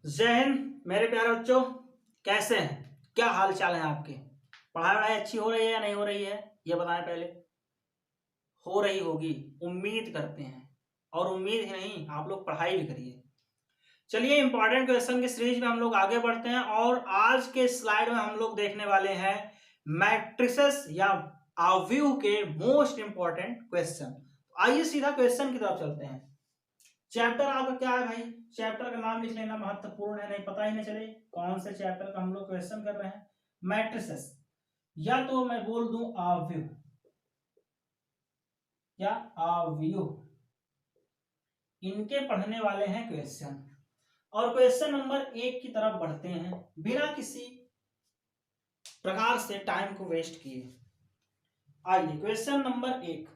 जय हिंद मेरे प्यारे बच्चों, कैसे हैं? क्या हाल चाल है आपके? पढ़ाई वढ़ाई अच्छी हो रही है या नहीं हो रही है, ये बताएं पहले। हो रही होगी, उम्मीद करते हैं। और उम्मीद ही नहीं, आप लोग पढ़ाई भी करिए। चलिए, इंपॉर्टेंट क्वेश्चन की सीरीज में हम लोग आगे बढ़ते हैं और आज के स्लाइड में हम लोग देखने वाले हैं मैट्रिसेस या आव्यूह के मोस्ट इंपॉर्टेंट क्वेश्चन। आइए सीधा क्वेश्चन की तरफ चलते हैं। चैप्टर आपका क्या है भाई? चैप्टर का नाम लिख लेना, महत्वपूर्ण है, नहीं पता ही नहीं चले कौन से चैप्टर का हम लोग क्वेश्चन कर रहे हैं। मैट्रिसेस, या तो मैं बोल दूं आव्यूह या आव्यूह, इनके पढ़ने वाले हैं क्वेश्चन। और क्वेश्चन नंबर 1 की तरफ बढ़ते हैं बिना किसी प्रकार से टाइम को वेस्ट किए। आइए क्वेश्चन नंबर 1।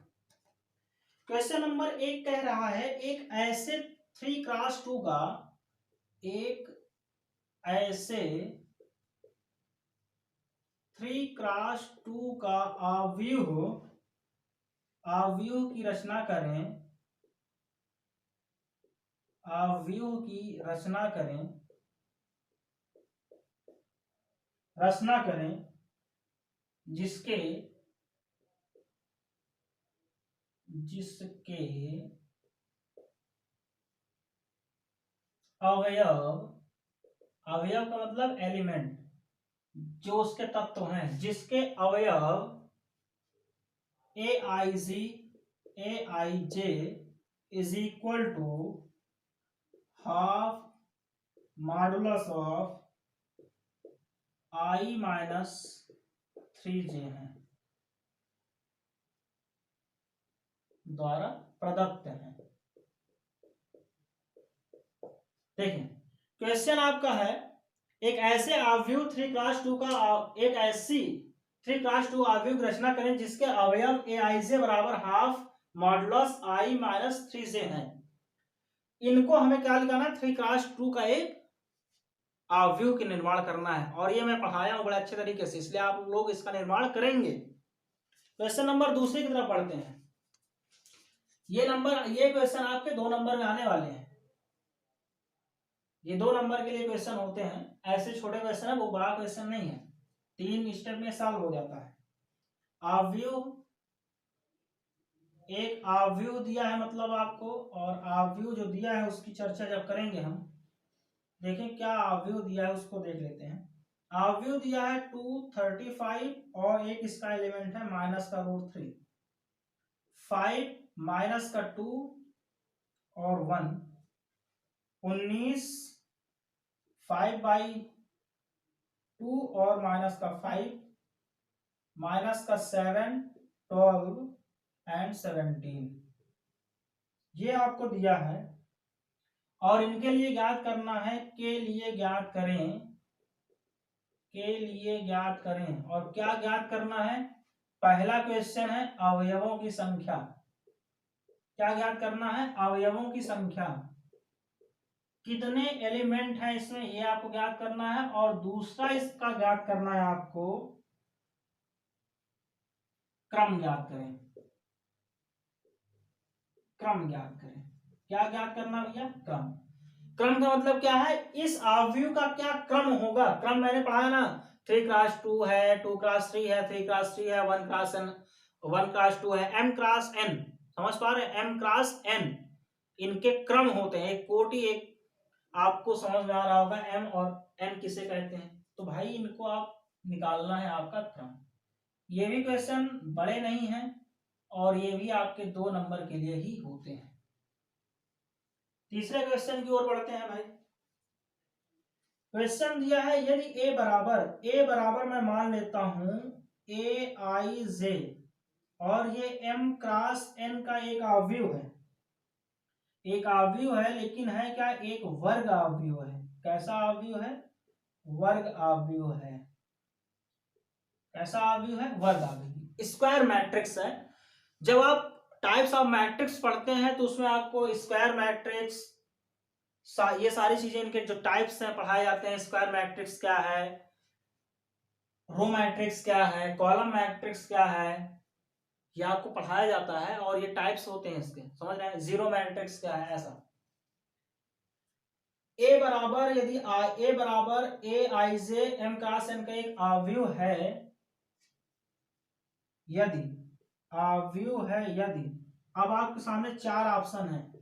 क्वेश्चन नंबर 1 कह रहा है एक ऐसे 3x2 का एक ऐसे 3x2 का आव्यूह की रचना करें, आव्यूह की रचना करें जिसके अवयव का मतलब एलिमेंट, जो उसके तत्व हैं, जिसके अवयव aij is equal to half modulus of i minus 3j है, द्वारा प्रदत्त है। देखिए क्वेश्चन आपका है एक ऐसे आव्यूह 3x2 का एक ऐसी 3x2 आव्यूह की रचना करें जिसके अवयव aij बराबर half modulus i minus 3j है। इनको हमें क्या लिखाना है? 3x2 का एक आव्यूह के निर्माण करना है और ये मैं पढ़ाया हूं बड़े अच्छे तरीके से, इसलिए आप लोग इसका निर्माण करेंगे। क्वेश्चन नंबर 2 की तरफ बढ़ते हैं। ये क्वेश्चन आपके 2 नंबर में आने वाले हैं। ये 2 नंबर के लिए क्वेश्चन होते हैं, ऐसे छोटे क्वेश्चन है, वो बड़ा क्वेश्चन नहीं है, 3 स्टेप में सॉल्व हो जाता है। आव्यूह, एक आव्यूह दिया है मतलब आपको, और आव्यूह जो दिया है उसकी चर्चा जब करेंगे हम, देखें क्या आव्यूह दिया है उसको देख लेते हैं। आव्यूह दिया है 235 और एक इसका एलिमेंट है माइनस का √3, 5 माइनस का 2 और 1, 19, 5/2 और माइनस का 5, माइनस का 7, 12 एंड 17, ये आपको दिया है। और इनके लिए ज्ञात करना है, के लिए ज्ञात करें। और क्या ज्ञात करना है? पहला क्वेश्चन है अवयवों की संख्या। क्या ज्ञात करना है? अवयवों की संख्या, कितने एलिमेंट हैं इसमें, ये आपको ज्ञात करना है। और दूसरा इसका ज्ञात करना है आपको क्रम ज्ञात करें। क्या ज्ञात करना भैया? क्रम का मतलब क्या है? इस आव्यूह का क्या क्रम होगा? क्रम मैंने पढ़ाया ना, 3x2 है, 2x3 है, 3x3 है, 1x2 है, m×n, समझ पा रहे हैं? m×n इनके क्रम होते हैं, एक कोटि, एक आपको समझ में आ रहा होगा m और n किसे कहते हैं। तो भाई इनको आप निकालना है आपका क्रम। ये भी क्वेश्चन बड़े नहीं हैं और ये भी आपके 2 नंबर के लिए ही होते हैं। तीसरे क्वेश्चन की ओर बढ़ते हैं भाई। क्वेश्चन दिया है यदि a बराबर मैं मान लेता हूं aij, और ये m×n का एक आव्यूह है, लेकिन है क्या? एक वर्ग आव्यूह है। कैसा आव्यूह है? वर्ग आव्यूह है। कैसा आव्यूह है? वर्ग आव्यूह। स्क्वायर मैट्रिक्स है। जब आप टाइप्स ऑफ मैट्रिक्स पढ़ते हैं तो उसमें आपको स्क्वायर मैट्रिक्स, ये सारी चीजें, इनके जो टाइप्स हैं पढ़ाए जाते हैं। स्क्वायर मैट्रिक्स क्या है, रो मैट्रिक्स क्या है, कॉलम मैट्रिक्स क्या है, ये आपको पढ़ाया जाता है और ये टाइप्स होते हैं इसके, समझ रहे हैं? जीरो मैट्रिक्स क्या है, ऐसा। ए बराबर यदि ए बराबर ए आई जे एम क्रॉस एन का एक अवयव है, यदि अवयव है, यदि, अब आपके सामने चार ऑप्शन है।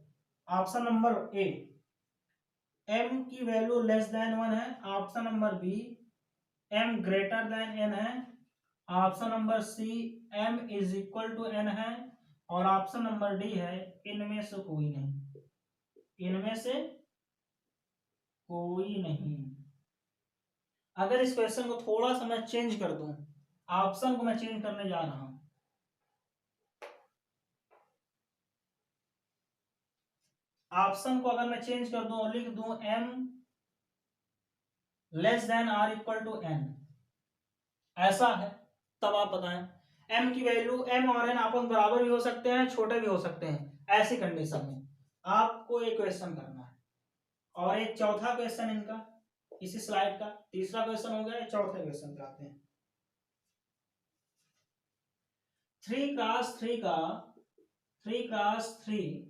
ऑप्शन नंबर ए, एम की वैल्यू लेस देन 1 है। Option number B, M greater than N है। Option number C, M is equal to N है। और ऑप्शन नंबर डी है इनमें से कोई नहीं, इनमें से कोई नहीं। अगर इस क्वेश्चन को थोड़ा सा मैं चेंज कर दूं, ऑप्शन को मैं चेंज करने जा रहा हूं, ऑप्शन को अगर मैं चेंज कर दूं और लिख दूं M less than or equal to N, ऐसा है, तब आप बताएं एम की वैल्यू, एम और एन आपस में बराबर भी हो सकते हैं, छोटे भी हो सकते हैं। ऐसी कंडीशन में आपको एक क्वेश्चन करना है। और एक चौथा क्वेश्चन इनका इसी स्लाइड का तीसरा क्वेश्चन हो गया, चौथे क्वेश्चन पे आते हैं। 3x3 का 3x3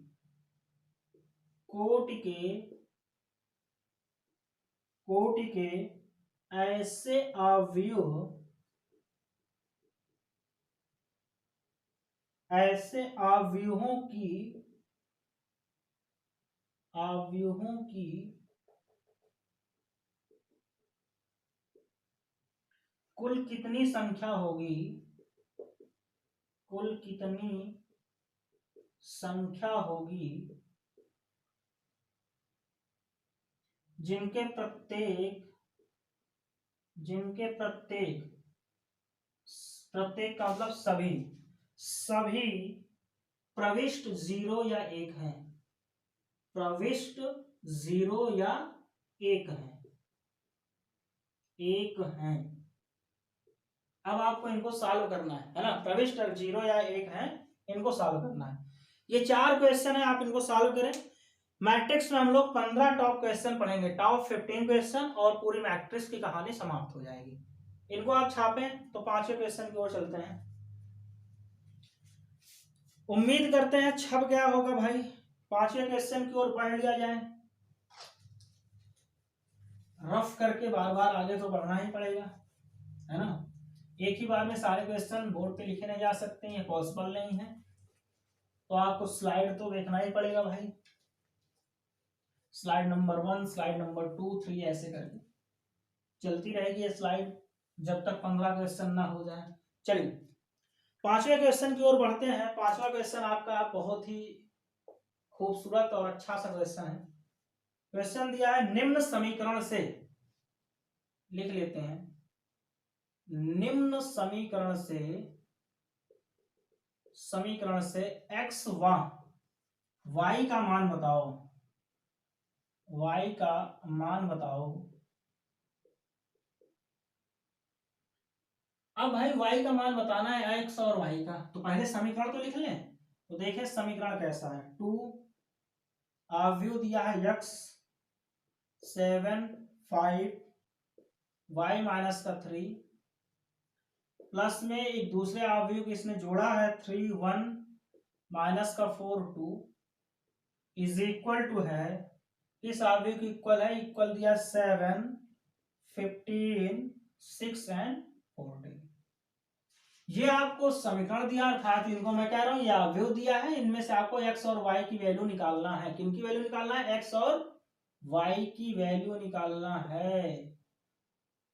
कोटि के ऐसे अवयवों की कुल कितनी संख्या होगी, कुल कितनी संख्या होगी जिनके प्रत्येक का मतलब सभी प्रविष्ट 0 या 1 है, प्रविष्ट 0 या 1 है। अब आपको इनको सॉल्व करना है ना, प्रविष्ट 0 या 1 है, इनको सॉल्व करना है। ये चार क्वेश्चन है, आप इनको सॉल्व करें। मैट्रिक्स में हम लोग 15 टॉप क्वेश्चन पढ़ेंगे, टॉप 15 क्वेश्चन, और पूरी मैट्रिक्स की कहानी समाप्त हो जाएगी। इनको आप छापें तो पांचवें क्वेश्चन की ओर चलते हैं। उम्मीद करते हैं छप गया होगा भाई, पांचवें क्वेश्चन की ओर पढ़ लिया जाए। रफ करके बार बार आगे तो बढ़ना ही पड़ेगा, है ना। एक ही बार में सारे क्वेश्चन बोर्ड पे लिखे नहीं जा सकते, ये पॉसिबल नहीं है, तो आपको स्लाइड तो देखना ही पड़ेगा भाई। स्लाइड नंबर 1, स्लाइड नंबर 2, 3 ऐसे करके चलती रहेगी ये स्लाइड जब तक 15 क्वेश्चन ना हो जाए। चलिए पांचवें क्वेश्चन की ओर बढ़ते हैं। पांचवा क्वेश्चन आपका बहुत ही खूबसूरत और अच्छा सा क्वेश्चन है। क्वेश्चन दिया है निम्न समीकरण से, लिख लेते हैं, निम्न समीकरण से x y का मान बताओ, y का मान बताओ। अब भाई y का मान बताना है x और y का, तो पहले समीकरण तो लिख लें। तो देखें समीकरण कैसा है। 2 अवयव दिया है x 7 5 y माइनस का 3 प्लस में एक दूसरे अवयव को इसने जोड़ा है 3 1 माइनस का 4 2 इज इक्वल टू है, इस अवयव की इक्वल है, इक्वल दिया 7 15 6 एंड 14। ये आपको समीकरण दिया, अर्थात इनको मैं कह रहा हूं ये अवयव दिया है, इनमें से आपको x और y की वैल्यू निकालना है। किनकी वैल्यू निकालना है? x और y की वैल्यू निकालना है।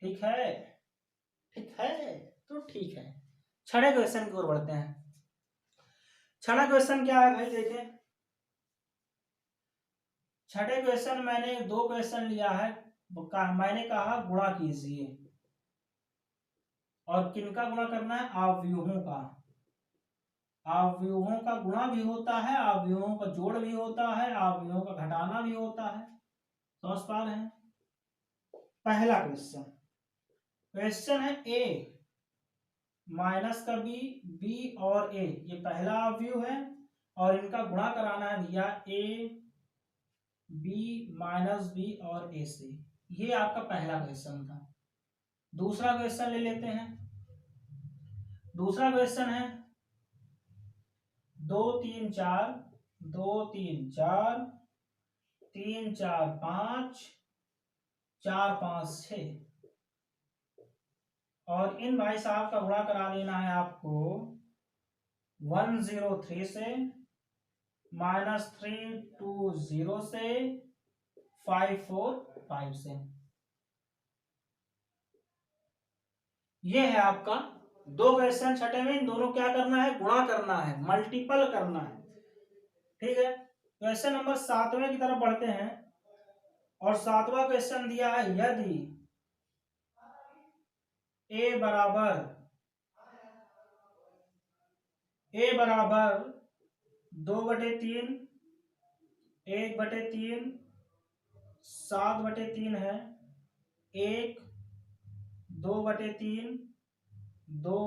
ठीक है, ठीक है, तो ठीक है। छठे क्वेश्चन की ओर बढ़ते हैं। छठा क्वेश्चन क्या है भाई, देखें। छठे क्वेश्चन मैंने दो क्वेश्चन लिया है, मैंने कहा गुणा कीजिए, और किनका गुणा करना है? अवयवों का। अवयवों का गुणा भी होता है, अवयवों का जोड़ भी होता है, अवयवों का घटाना भी होता है। समझ पा रहे हैं? पहला क्वेश्चन, क्वेश्चन है a माइनस का b और a, ये पहला अवयव है, और इनका गुणा कराना है भैया a b माइनस b और a से। ये आपका पहला क्वेश्चन था। दूसरा क्वेश्चन ले लेते हैं। दूसरा क्वेश्चन है 2 3 4 2 3 4 3 4 5 4 5 6, और इन भाई साहब का गुणा करा लेना है आपको 103 से, -320 से, 545 से। ये है आपका दो क्वेश्चन छठे में, इन दोनों क्या करना है, गुणा करना है, मल्टीपल करना है। ठीक है, क्वेश्चन नंबर 7वें की तरफ बढ़ते हैं, और 7वां क्वेश्चन दिया है, यदि ए बराबर 2/3, 1/3, 7/3 है, 1, 2/3, 2,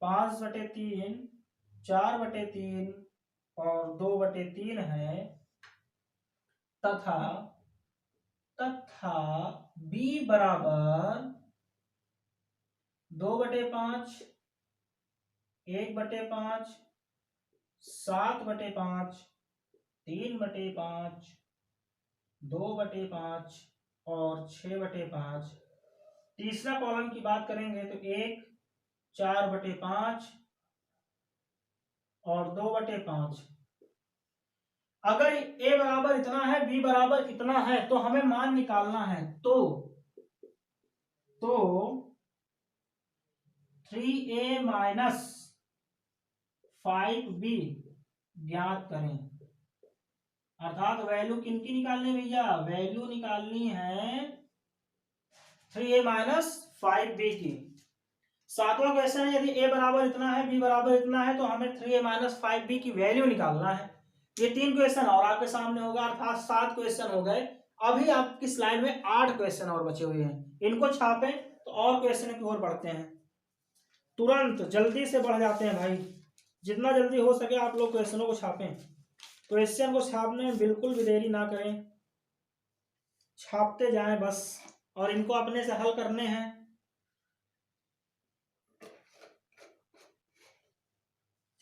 5/3, 4/3 और 2/3 है, तथा बी बराबर 2/5, 1/5, 7/5, 3/5, 2/5 और 6/5। तीसरा कॉलम की बात करेंगे तो 1, 4/5 और 2/5। अगर ए बराबर इतना है, बी बराबर इतना है, तो हमें मान निकालना है। तो 3a माइनस 5b ज्ञात करें। अर्थात वैल्यू किनकी निकालनी है भैया, वैल्यू निकालनी है 3a माइनस 5b की। 7वां क्वेश्चन है, यदि a बराबर इतना है, b बराबर इतना है, तो हमें 3a माइनस 5b की वैल्यू निकालना है। ये 3 क्वेश्चन और आपके सामने होगा, अर्थात 7 क्वेश्चन हो गए। अभी आपकी स्लाइड में 8 क्वेश्चन और बचे हुए हैं, इनको छापें तो और क्वेश्चन की ओर बढ़ते हैं। तुरंत जल्दी से बढ़ जाते हैं भाई, जितना जल्दी हो सके आप लोग क्वेश्चनों को छापें। क्वेश्चन को छापने में बिल्कुल भी देरी ना करें, छापते जाएं बस, और इनको अपने से हल करने हैं।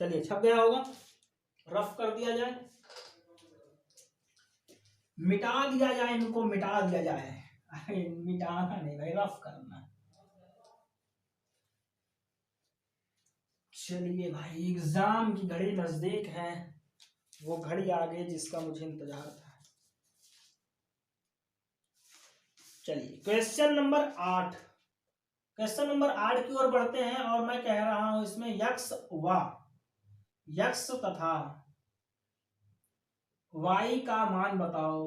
चलिए, छप गया होगा, रफ कर दिया जाए, मिटा दिया जाए, इनको मिटा दिया जाए। अरे मिटाना नहीं भाई, रफ करना। चलिए भाई, एग्जाम की घड़ी नजदीक है, वो घड़ी आ गई जिसका मुझे इंतजार था। चलिए, क्वेश्चन नंबर 8, क्वेश्चन नंबर 8 की ओर बढ़ते हैं, और मैं कह रहा हूं इसमें यक्स तथा वाई का मान बताओ,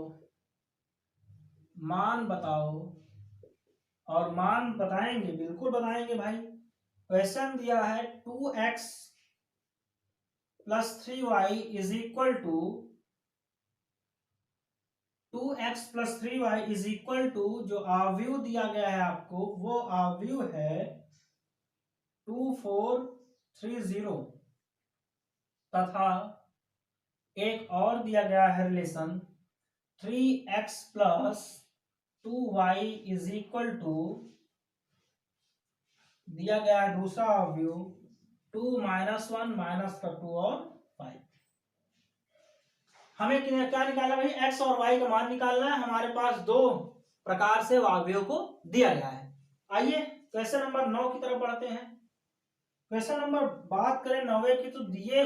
और मान बताएंगे, बिल्कुल बताएंगे भाई। क्वेश्चन दिया है 2x + 3y is equal to 2x + 3y is equal to, जो आव्यूह दिया गया है आपको, वो आव्यूह है 2430, तथा एक और दिया गया है relation 3x + 2y is equal to, दिया गया है दूसरा आव्यूह 2 - 1 - 2 और 5। हमें क्या निकालना भाई, x और y का मान निकालना है। हमारे पास दो प्रकार से आव्यूह को दिया गया है। आइए क्वेश्चन नंबर 9 की तरफ बढ़ते हैं। क्वेश्चन नंबर बात करें 9वें की, तो दिए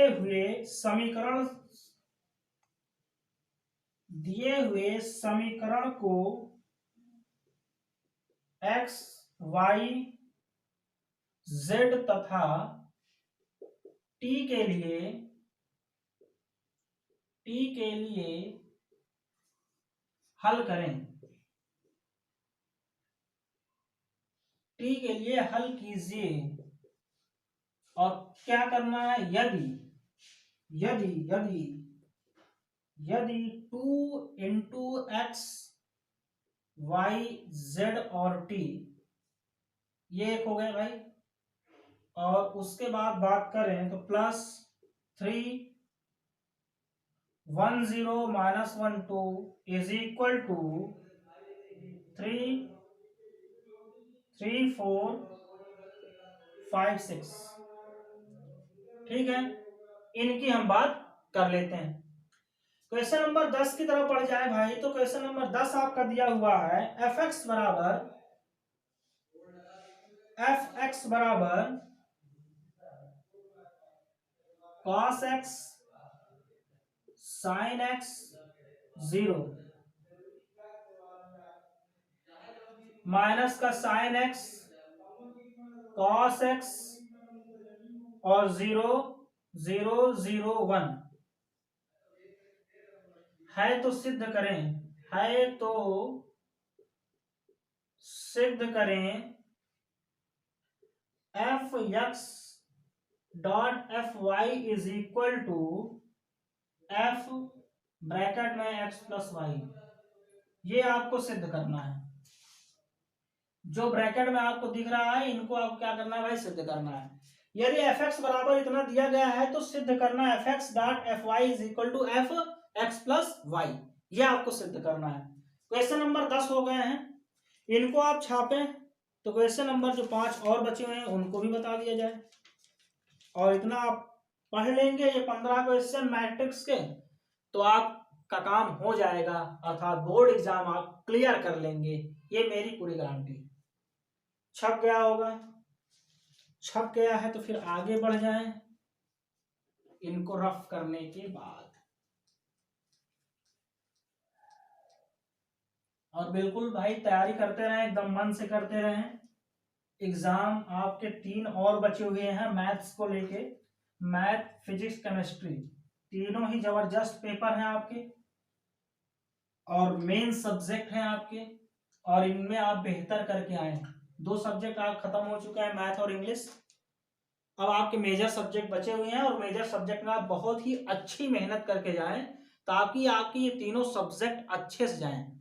हुए समीकरण को x, y, z तथा t के लिए हल करें। t के लिए हल कीजिए, और क्या करना है, यदि 2 × x, y, z और t, ये एक हो गए भाई, और उसके बाद बात करें तो +3 1 0 - 1 2 इज इक्वल टू 3 3 4 5 6। ठीक है, इनकी हम बात कर लेते हैं। क्वेश्चन नंबर 10 की तरफ पढ़ जाए भाई, तो क्वेश्चन नंबर 10 आपका दिया हुआ है एफ एक्स बराबर cos x sine x 0 minus का साइन एक्स कॉस एक्स और 0 0 0 1 है तो सिद्ध करें, है तो सिद्ध करें F X dot F Y is equal to F bracket में एक्स प्लस वाई। ये आपको सिद्ध करना है। जो ब्रैकेट में आपको दिख रहा है इनको आपको क्या करना है भाई, सिद्ध करना है। यदि एफ एक्स बराबर इतना दिया गया है तो सिद्ध करना F X dot F Y is equal to F X plus Y. ये आपको सिद्ध करना है। क्वेश्चन नंबर 10 हो गए हैं, इनको आप छापें तो क्वेश्चन नंबर जो 5 और बचे हुए हैं उनको भी बता दिया जाए। और इतना आप पढ़ लेंगे ये 15 क्वेश्चन मैट्रिक्स के, तो आपका काम हो जाएगा, अर्थात बोर्ड एग्जाम आप क्लियर कर लेंगे, ये मेरी पूरी गारंटी। छप गया होगा, छप गया है तो फिर आगे बढ़ जाएं इनको रफ करने के बाद। और बिल्कुल भाई तैयारी करते रहें, एकदम मन से करते रहें। एग्जाम आपके 3 और बचे हुए हैं मैथ्स को लेके, मैथ फिजिक्स केमिस्ट्री, तीनों ही जबरदस्त पेपर हैं आपके और मेन सब्जेक्ट हैं आपके, और इनमें आप बेहतर करके आए। 2 सब्जेक्ट आप खत्म हो चुका है, मैथ और इंग्लिश। अब आपके मेजर सब्जेक्ट बचे हुए हैं और मेजर सब्जेक्ट में आप बहुत ही अच्छी मेहनत करके जाएं ताकि आपके ये तीनों सब्जेक्ट अच्छे से जाएं।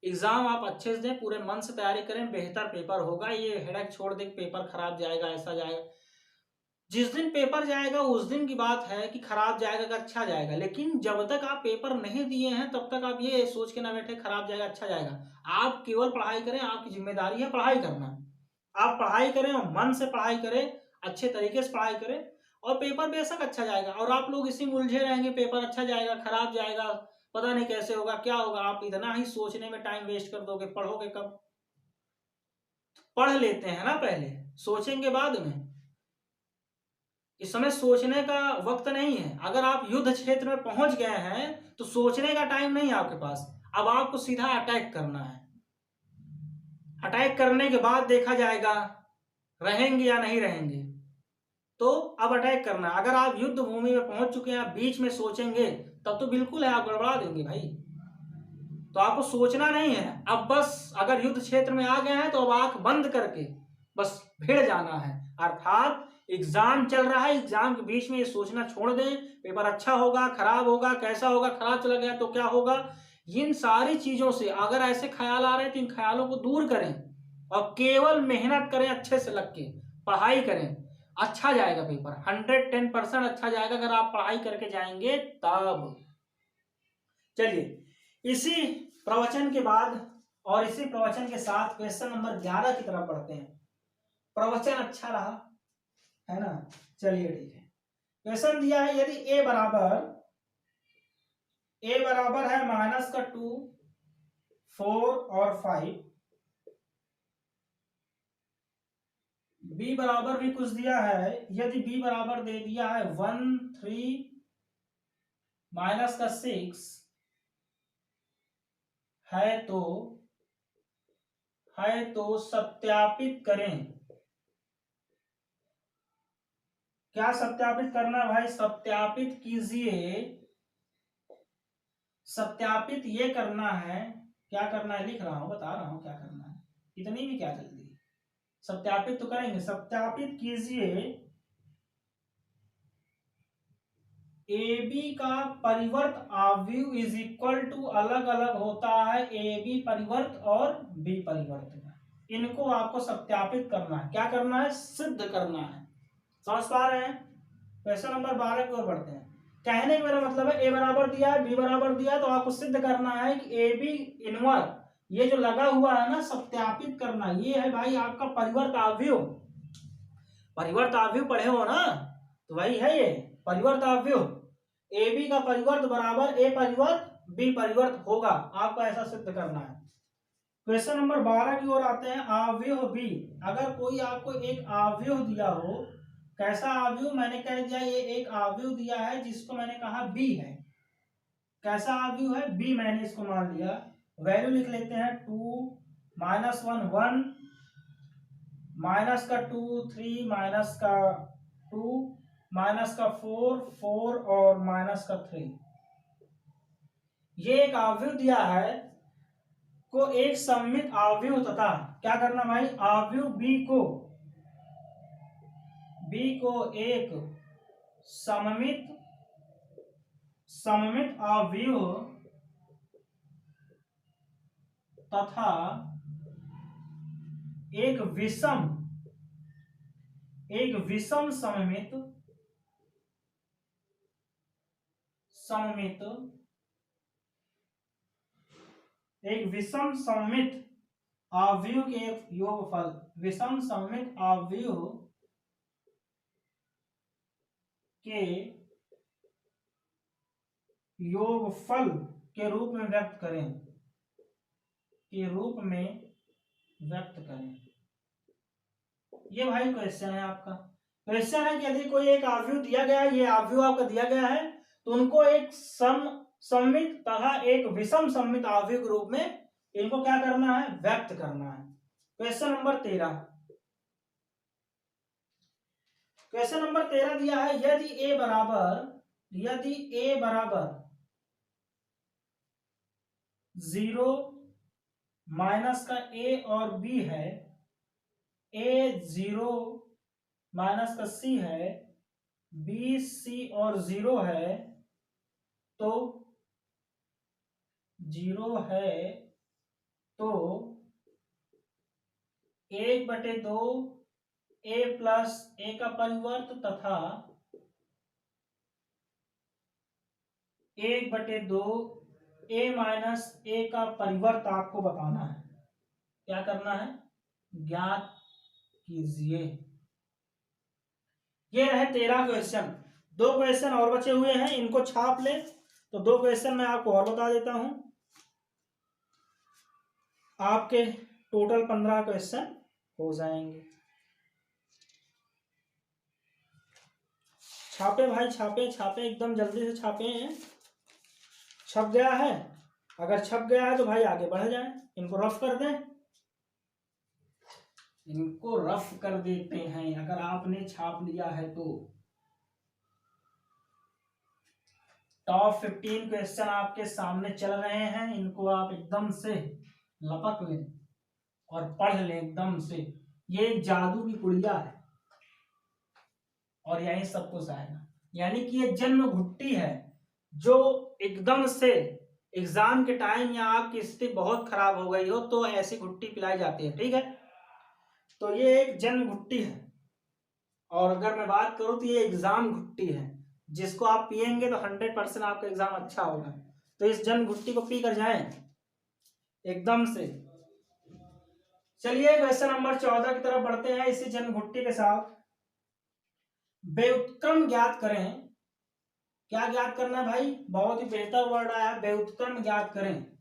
एग्जाम आप अच्छे से दें, पूरे मन से तैयारी करें, बेहतर पेपर होगा। ये हेडेक छोड़ दे पेपर खराब जाएगा, ऐसा जाएगा। जिस दिन पेपर जाएगा उस दिन की बात है कि खराब जाएगा कि अच्छा जाएगा, लेकिन जब तक आप पेपर नहीं दिए हैं तब तक आप ये सोच के ना बैठे खराब जाएगा अच्छा जाएगा। आप केवल पढ़ाई करें, आपकी जिम्मेदारी है पढ़ाई करना। आप पढ़ाई करें और मन से पढ़ाई करें, अच्छे तरीके से पढ़ाई करें, और पेपर बेशक अच्छा जाएगा। और आप लोग इसी में उलझे रहेंगे, पेपर अच्छा जाएगा खराब जाएगा, पता नहीं कैसे होगा क्या होगा, आप इतना ही सोचने में टाइम वेस्ट कर दोगे। पढ़ोगे कब? पढ़ लेते हैं ना पहले, सोचेंगे बाद में। इस समय सोचने का वक्त नहीं है। अगर आप युद्ध क्षेत्र में पहुंच गए हैं तो सोचने का टाइम नहीं है आपके पास। अब आपको सीधा अटैक करना है। अटैक करने के बाद देखा जाएगा रहेंगे या नहीं रहेंगे। तो अब अटैक करना है। अगर आप युद्ध भूमि में पहुंच चुके हैं, आप बीच में सोचेंगे तब तो बिल्कुल है, आप गड़बड़ा देंगे भाई। तो आपको सोचना नहीं है। अब बस अगर युद्ध क्षेत्र में आ गए हैं तो अब आंख बंद करके बस भिड़ जाना है। अर्थात एग्जाम चल रहा है, एग्जाम के बीच में ये सोचना छोड़ दें पेपर अच्छा होगा खराब होगा, कैसा होगा, खराब चला गया तो क्या होगा। इन सारी चीजों से अगर ऐसे ख्याल आ रहे हैं तो इन ख्यालों को दूर करें और केवल मेहनत करें, अच्छे से लग के पढ़ाई करें। अच्छा जाएगा पेपर, 110% अच्छा जाएगा अगर आप पढ़ाई करके जाएंगे तब। चलिए इसी प्रवचन के बाद और इसी प्रवचन के साथ क्वेश्चन नंबर 11 की तरफ पढ़ते हैं। प्रवचन अच्छा रहा है ना? चलिए ठीक है। क्वेश्चन दिया है यदि ए बराबर है माइनस का 2, 4 और 5, बी बराबर भी कुछ दिया है। यदि बी बराबर दे दिया है 1, 3 माइनस का 6 है तो सत्यापित करें। क्या सत्यापित करना है भाई? सत्यापित कीजिए। सत्यापित ये करना है, क्या करना है लिख रहा हूं, बता रहा हूं क्या करना है, इतनी भी क्या जल्दी। सत्यापित तो करेंगे। सत्यापित कीजिए ए बी का परिवर्त अवयव इज इक्वल टू अलग अलग होता है ए बी परिवर्त और बी परिवर्त। इनको आपको सत्यापित करना है। क्या करना है? सिद्ध करना है। समझ पा रहे हैं? क्वेश्चन नंबर 12 की ओर बढ़ते हैं। कहने का मेरा मतलब है ए बराबर दिया है, बी बराबर दिया है, तो आपको सिद्ध करना है कि ए बी इनवर्स ये जो लगा हुआ है ना, सत्यापित करना, ये है भाई आपका परिवर्त अवयव। परिवर्त अवयव पढ़े हो ना, तो वही है ये। परिवर्त अवयव ए बी का परिवर्त बराबर ए परिवर्त बी परिवर्त होगा, आपको ऐसा सिद्ध करना है। क्वेश्चन नंबर 12 की ओर आते हैं। अवयव बी, अगर कोई आपको एक अवयव दिया हो, कैसा अवयव, मैंने कह दिया ये एक अवयव दिया है जिसको मैंने कहा बी है। कैसा अवयव है? बी मैंने इसको मान लिया। वैल्यू लिख लेते हैं 2 -1 1 माइनस का 2 3 माइनस का 2 माइनस का 4 4 और माइनस का 3। ये एक अवयव दिया है को एक सममित अवयव तथा क्या करना भाई, अवयव बी को एक सममित अवयव तथा एक विषम सममित अवयव के योगफल, विषम सममित अवयव के योगफल के रूप में व्यक्त करें। ये भाई क्वेश्चन है आपका। क्वेश्चन है कि यदि कोई एक अवयव दिया गया है, ये अवयव आपका दिया गया है, तो उनको एक सममित तथा एक विषम सममित अवयव के रूप में इनको क्या करना है, व्यक्त करना है। क्वेश्चन नंबर 13 दिया है। यदि ए बराबर 0 माइनस का ए और बी है, ए 0 माइनस का सी है, बी सी और 0 है, तो 0 है तो 1/2 ए प्लस ए का परिवर्त तथा 1/2 ए माइनस ए का परिवर्त आपको बताना है। क्या करना है, ज्ञात कीजिए। ये रहे 13 क्वेश्चन। 2 क्वेश्चन और बचे हुए हैं, इनको छाप ले। तो 2 क्वेश्चन मैं आपको और बता देता हूं। आपके टोटल 15 क्वेश्चन हो जाएंगे। छापे भाई, छापे एकदम जल्दी से छापे हैं। छप गया है? अगर छप गया है तो भाई आगे बढ़ जाए। इनको रफ कर दें, इनको रफ कर देते हैं अगर आपने छाप लिया है तो। टॉप 15 क्वेश्चन आपके सामने चल रहे हैं, इनको आप एकदम से लपक लें और पढ़ लें एकदम से। ये एक जादू की गुड़िया है और यही सब कुछ आएगा। यानी कि ये जन्म घुट्टी है जो एकदम से एग्जाम के टाइम या आपकी स्थिति बहुत खराब हो गई हो तो ऐसी घुट्टी पिलाई जाती है, ठीक है। तो ये एक जन्म घुट्टी है, और अगर मैं बात करूं तो ये एग्जाम घुट्टी है जिसको आप पिएंगे तो 100% आपका एग्जाम अच्छा होगा। तो इस जन्म घुट्टी को पी कर जाएं एकदम से। चलिए क्वेश्चन नंबर 14 की तरफ बढ़ते हैं। इसी जन्म घुट्टी के साथ व्युत्क्रम ज्ञात करें। क्या ज्ञात करना है भाई, बहुत ही बेहतर वर्ड आया, व्युत्क्रम ज्ञात करें।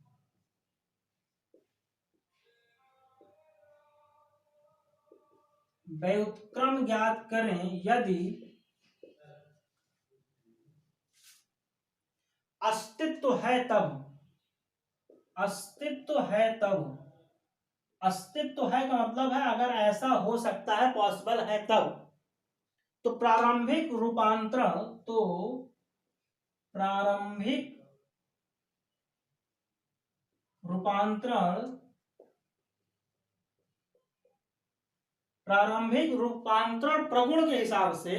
व्युत्क्रम ज्ञात करें यदि अस्तित्व है तब। अस्तित्व है तब, अस्तित्व है का मतलब है अगर ऐसा हो सकता है, पॉसिबल है तब। तो प्रारंभिक रूपांतरण, तो प्रारंभिक रूपांतरण प्रगुण के हिसाब से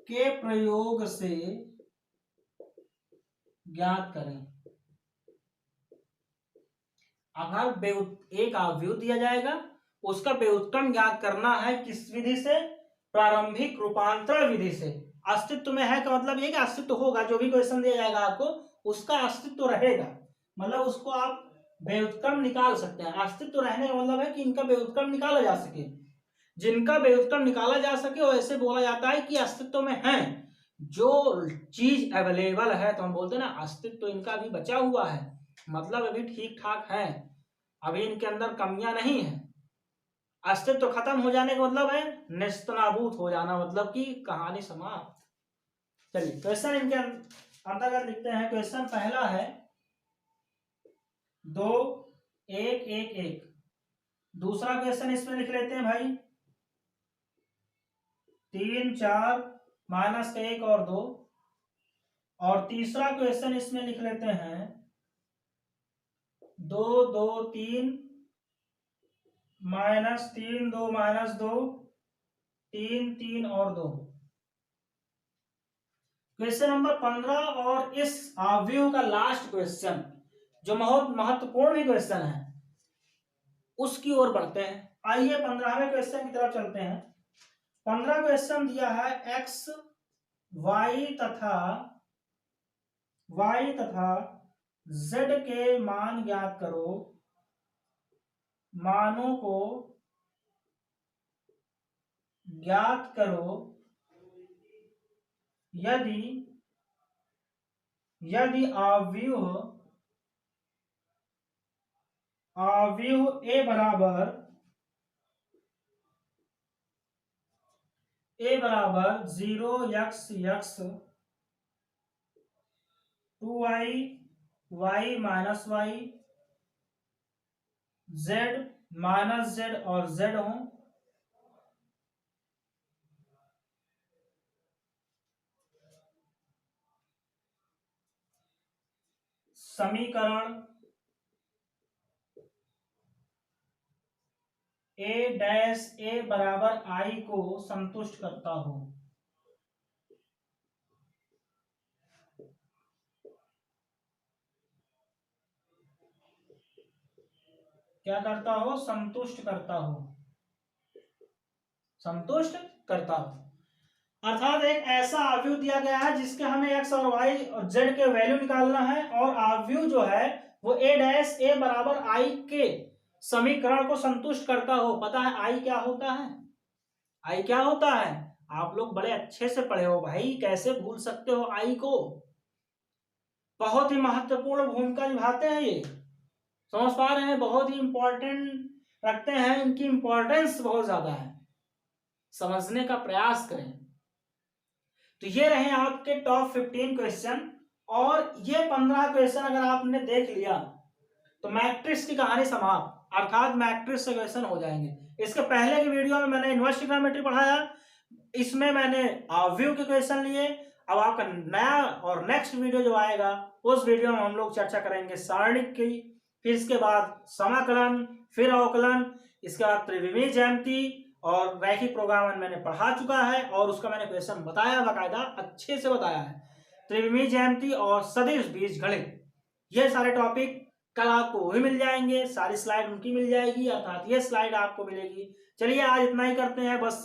के प्रयोग से ज्ञात करें। अगर एक अवयव दिया जाएगा, उसका व्युत्क्रम ज्ञात करना है किस विधि से, प्रारंभिक रूपांतरण विधि से। अस्तित्व में है का मतलब ये कि अस्तित्व होगा, जो भी क्वेश्चन दिया जाएगा आपको उसका अस्तित्व रहेगा, मतलब उसको आप व्युत्क्रम निकाल सकते हैं। अस्तित्व रहने का मतलब है कि इनका व्युत्क्रम निकाला जा सके। जिनका व्युत्क्रम निकाला जा सके और ऐसे बोला जाता है कि अस्तित्व में है। जो चीज अवेलेबल है तो हम बोलते हैं ना अस्तित्व तो इनका अभी बचा हुआ है, मतलब अभी ठीक ठाक है, अभी इनके अंदर कमियां नहीं है। अस्तित्व तो खत्म हो जाने का मतलब है नेस्तनाबूत हो जाना, मतलब कि कहानी समाप्त। चलिए क्वेश्चन इनके अंतर्गत लिखते हैं। क्वेश्चन पहला है 2 1 1 1। दूसरा क्वेश्चन इसमें लिख लेते हैं भाई 3 4 -1 और 2। और तीसरा क्वेश्चन इसमें लिख लेते हैं 2 2 3 -3 2 -2 3 3 और 2। क्वेश्चन नंबर 15 और इस अवयव का लास्ट क्वेश्चन जो बहुत महत्वपूर्ण भी क्वेश्चन है उसकी ओर बढ़ते हैं। आइए 15वें क्वेश्चन की तरफ चलते हैं। 15 क्वेश्चन दिया है x y तथा z के मान ज्ञात करो, मानों को ज्ञात करो यदि अवयव a बराबर 0 x 2y y minus y z minus z और z हो, समीकरण a' बराबर i को संतुष्ट करता हो। क्या करता हो? संतुष्ट करता हो, संतुष्ट करता हो। अर्थात एक ऐसा अवयव दिया गया है जिसके हमें x और y और z के वैल्यू निकालना है और अवयव जो है वो a' बराबर i के समीकरण को संतुष्ट करता हो। पता है i क्या होता है? i क्या होता है? आप लोग बड़े अच्छे से पढ़े हो भाई, कैसे भूल सकते हो i को? बहुत ही महत्वपूर्ण भूमिका निभाते हैं ये, समझ पा रहे हैं? बहुत ही इंपॉर्टेंट रखते हैं, इनकी इंपॉर्टेंस बहुत ज्यादा है, समझने का प्रयास करें। तो ये रहे आपके टॉप 15 क्वेश्चन और ये 15 क्वेश्चन अगर आपने देख लिया तो मैट्रिक्स की कहानी समाप्त, अर्थात मैट्रिक्स से क्वेश्चन हो जाएंगे। इसके पहले की वीडियो में मैंने इनवर्स ट्रिग्नोमेट्री पढ़ाया, इसमें मैंने अवयव के क्वेश्चन लिए। अब आपका नया और नेक्स्ट वीडियो जो आएगा उस वीडियो में हम लोग चर्चा करेंगे सारणिक की, फिर इसके बाद समाकलन, फिर अवकलन, इसके बाद त्रिविमीय ज्यामिति और रैखिक प्रोग्रामन मैंने पढ़ा चुका है और उसका मैंने क्वेश्चन बताया, बाकायदा अच्छे से बताया है। त्रिविमीय ज्यामिति और सदिश बीजगणित, ये सारे टॉपिक कल आपको वही मिल जाएंगे, सारी स्लाइड उनकी मिल जाएगी, अर्थात ये स्लाइड आपको मिलेगी। चलिए आज इतना ही करते हैं, बस